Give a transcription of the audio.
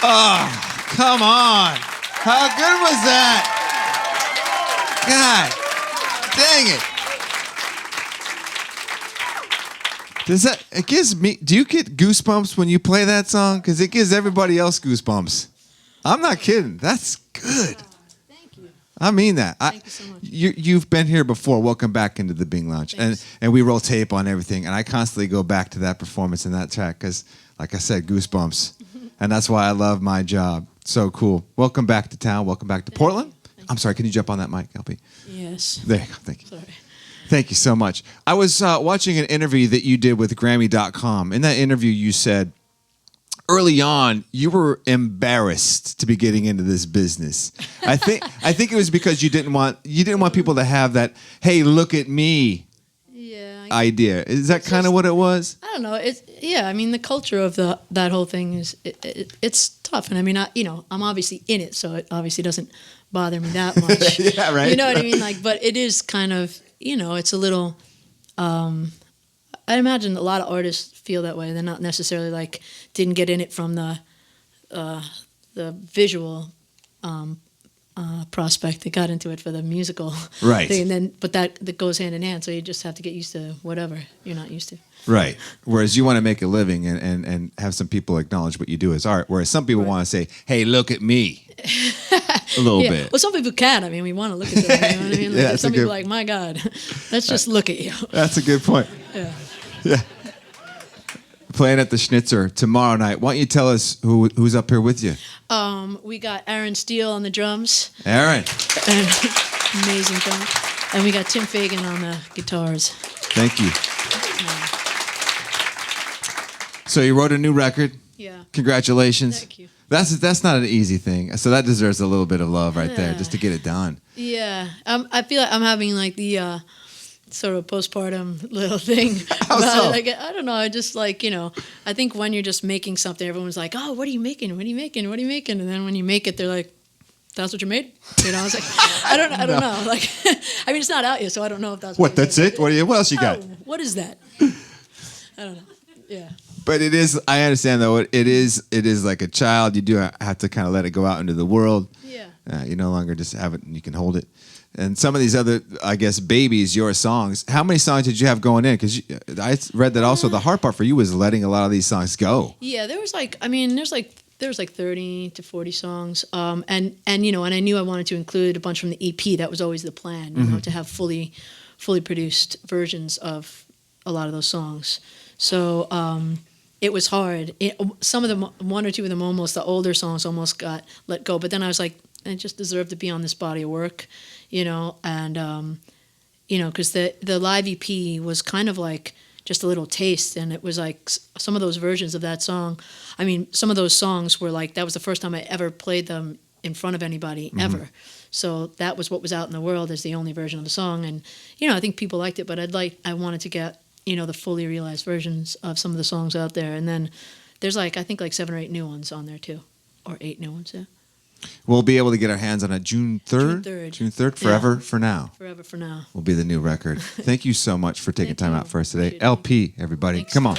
Oh, come on. How good was that? God, dang it. It gives me, do you get goosebumps when you play that song? Because it gives everybody else goosebumps. I'm not kidding. That's good. Thank you. I mean that. Thank you so much. You've been here before. Welcome back into the Bing Lounge. And we roll tape on everything. And I constantly go back to that performance and that track because, like I said, goosebumps. And that's why I love my job. So cool. Welcome back to town. Welcome back to Portland. I'm sorry. Can you jump on that mic, LP? Yes. There you go. Thank you. Sorry. Thank you so much. I was watching an interview that you did with Grammy.com. In that interview, you said early on you were embarrassed to be getting into this business. I think it was because you didn't want people to have that "hey, look at me" idea. Is that kind of what it was? I don't know. I mean, the culture of that whole thing is it's tough, and I mean, I'm obviously in it, so it obviously doesn't bother me that much. Yeah, right. You know what I mean? Like, but it is kind of, it's a little. I imagine a lot of artists feel that way. They're not necessarily like didn't get in it from the visual prospect. They got into it for the musical right thing, and then but that goes hand in hand. So you just have to get used to whatever you're not used to. Right. Whereas you want to make a living and have some people acknowledge what you do as art. Whereas some people want to say, "Hey, look at me." A little bit. Well, some people can. I mean, we want to look at them. You know what I mean? Like, some people are like, "My God, let's just look at you." That's a good point. Yeah. Yeah. Playing at the Schnitzer tomorrow night. Why don't you tell us who's up here with you? We got Aaron Steele on the drums. Aaron. Amazing drums. And we got Tim Fagan on the guitars. Thank you. So you wrote a new record. Yeah. Congratulations. Thank you. That's not an easy thing. So that deserves a little bit of love right there, just to get it done. Yeah. I feel like I'm having like the sort of postpartum little thing. How so? Like, I don't know. I just like, I think when you're just making something, everyone's like, "Oh, what are you making? What are you making? What are you making?" And then when you make it, they're like, "That's what you made?" I was like, I don't know. Like, I mean, it's not out yet, so I don't know if that's what. That's it. What else you got? Oh, what is that? I don't know. Yeah. But it is. I understand though. It is like a child. You do have to kind of let it go out into the world. Yeah. You no longer just have it and you can hold it. And some of these other, I guess, babies, your songs. How many songs did you have going in? Because I read that also the hard part for you was letting a lot of these songs go. Yeah, there was like 30 to 40 songs. And I knew I wanted to include a bunch from the EP. That was always the plan, to have fully produced versions of a lot of those songs. So it was hard. Some of them, one or two of them, the older songs almost got let go. But then I was like, I just deserve to be on this body of work, and because the live EP was kind of like just a little taste, and it was like some of those versions of that song. I mean, some of those songs were like that was the first time I ever played them in front of anybody ever. So that was what was out in the world as the only version of the song, and I think people liked it, but I wanted to get the fully realized versions of some of the songs out there, and then there's I think 7 or 8 new ones on there too, or 8 new ones. Yeah. We'll be able to get our hands on it June 3rd? June 3rd? Forever for Now. Forever for Now. Will be the new record. Thank you so much for taking time out for us today. LP, everybody. Thanks. Come on.